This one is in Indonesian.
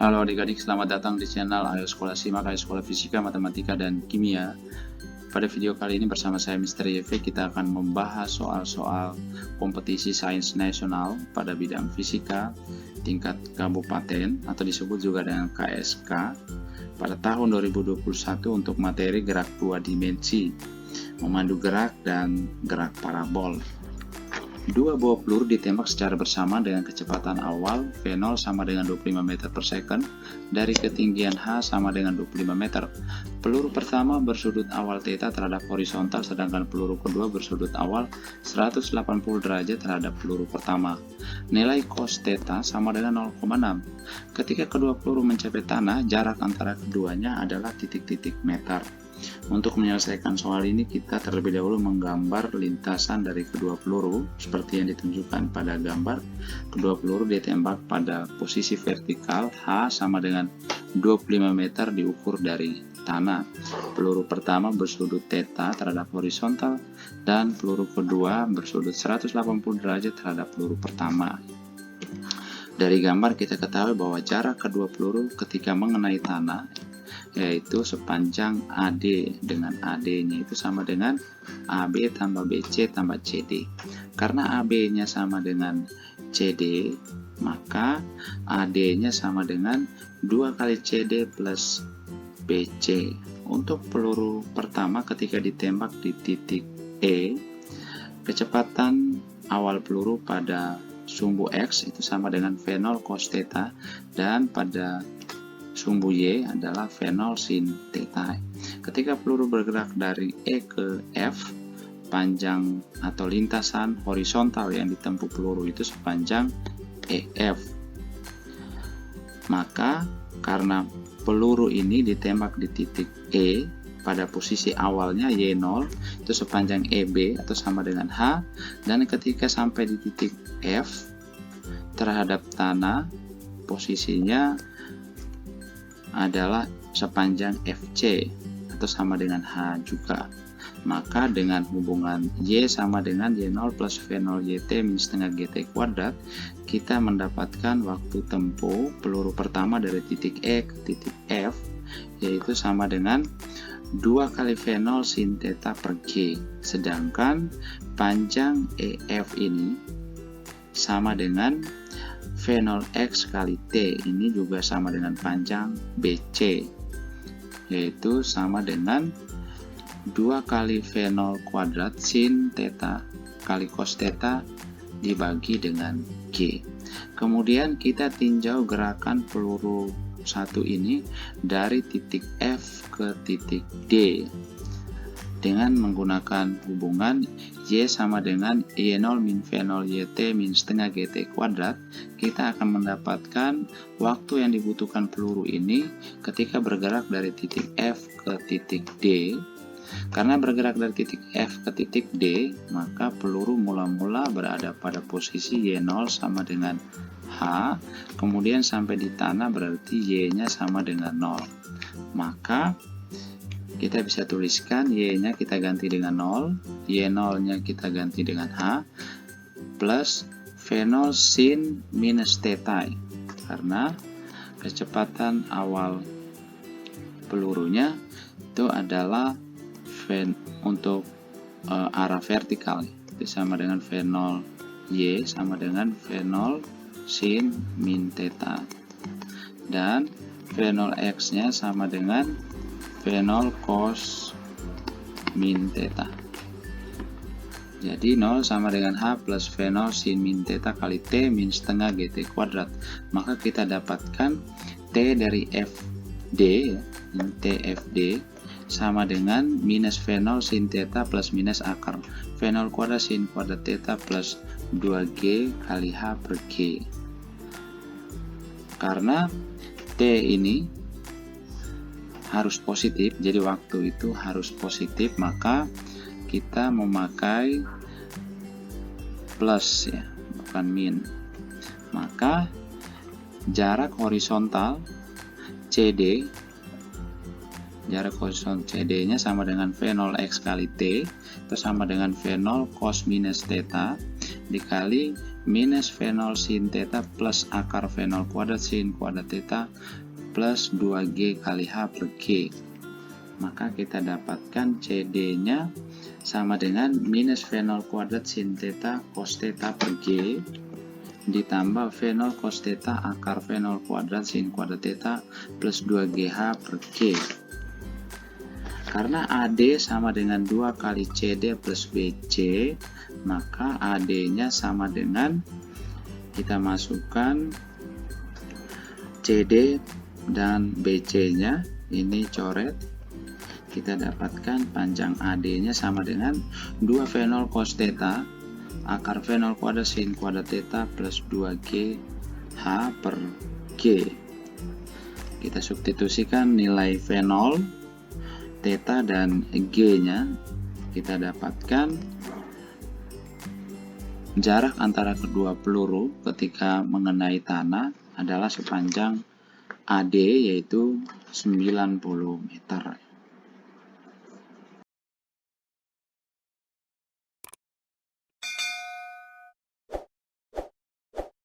Halo adik-adik, selamat datang di channel Ayo Sekolah Simak, Ayo Sekolah Fisika, Matematika, dan Kimia. Pada video kali ini bersama saya Mr. YV, kita akan membahas soal-soal kompetisi sains nasional pada bidang fisika tingkat kabupaten atau disebut juga dengan KSK pada tahun 2021 untuk materi gerak dua dimensi, memandu gerak dan gerak parabol. Dua buah peluru ditembak secara bersama dengan kecepatan awal V0 sama dengan 25 meter per second dari ketinggian H sama dengan 25 meter. Peluru pertama bersudut awal θ terhadap horizontal, sedangkan peluru kedua bersudut awal 180 derajat terhadap peluru pertama. Nilai cos θ sama dengan 0,6. Ketika kedua peluru mencapai tanah, jarak antara keduanya adalah titik-titik meter. Untuk menyelesaikan soal ini, kita terlebih dahulu menggambar lintasan dari kedua peluru seperti yang ditunjukkan pada gambar. Kedua peluru ditembak pada posisi vertikal, H sama dengan 25 meter diukur dari tanah. Peluru pertama bersudut θ terhadap horizontal dan peluru kedua bersudut 180 derajat terhadap peluru pertama. Dari gambar kita ketahui bahwa jarak kedua peluru ketika mengenai tanah yaitu sepanjang AD, dengan AD-nya itu sama dengan AB tambah BC tambah CD. Karena AB-nya sama dengan CD, maka AD-nya sama dengan 2 kali CD plus BC. Untuk peluru pertama ketika ditembak di titik E, kecepatan awal peluru pada sumbu X itu sama dengan V0 cos θ, dan pada sumbu Y adalah V0 sin θ. Ketika peluru bergerak dari E ke F, panjang atau lintasan horizontal yang ditempuh peluru itu sepanjang EF. Maka karena peluru ini ditembak di titik E pada posisi awalnya Y0 itu sepanjang EB atau sama dengan H, dan ketika sampai di titik F terhadap tanah posisinya adalah sepanjang FC atau sama dengan H juga. Maka dengan hubungan Y sama dengan Y0 plus V0 YT min setengah GT kuadrat, kita mendapatkan waktu tempuh peluru pertama dari titik E ke titik F yaitu sama dengan 2 kali V0 sin θ per G. Sedangkan panjang EF ini sama dengan V0x kali T, ini juga sama dengan panjang BC, yaitu sama dengan 2 kali V0 kuadrat sin θ kali cos θ dibagi dengan G. Kemudian kita tinjau gerakan peluru satu ini dari titik F ke titik D dengan menggunakan hubungan Y sama dengan Y0 min V0 YT min setengah GT kuadrat. Kita akan mendapatkan waktu yang dibutuhkan peluru ini ketika bergerak dari titik F ke titik D. Karena bergerak dari titik F ke titik D, maka peluru mula-mula berada pada posisi Y0 sama dengan H, kemudian sampai di tanah berarti Y-nya sama dengan 0. Maka kita bisa tuliskan Y-nya kita ganti dengan 0, Y0-nya kita ganti dengan H, plus V0 sin minus θ, karena kecepatan awal pelurunya itu adalah untuk arah vertikal, itu sama dengan V0 Y sama dengan V0 sin min θ, dan V0 X-nya sama dengan V0 cos min θ. Jadi 0 sama dengan H plus V0 sin min θ kali T min setengah GT kuadrat. Maka kita dapatkan T dari FD, TFD sama dengan minus V0 sin θ plus minus akar V0 kuadrat sin kuadrat θ plus 2G kali H per G. Karena T ini harus positif, jadi waktu itu harus positif, maka kita memakai plus ya, bukan min. Maka jarak horizontal CD, jarak horizontal CD-nya sama dengan V0x kali T, itu sama dengan V0 cos minus θ dikali minus V0 sin theta plus akar V0 kuadrat sin kuadrat theta plus 2G kali H per G. Maka kita dapatkan CD-nya sama dengan minus V0 kuadrat sin theta cos theta per G ditambah V0 cos theta akar V0 kuadrat sin kuadrat theta plus 2GH per G. Karena AD sama dengan 2 kali CD plus BC, maka AD-nya sama dengan, kita masukkan CD dan BC-nya, ini coret, kita dapatkan panjang AD-nya sama dengan 2 V0 cos theta akar V0 kuadrat sin kuadrat theta plus 2G H per G. Kita substitusikan nilai V0, theta dan G-nya, kita dapatkan jarak antara kedua peluru ketika mengenai tanah adalah sepanjang AD, yaitu 90 meter.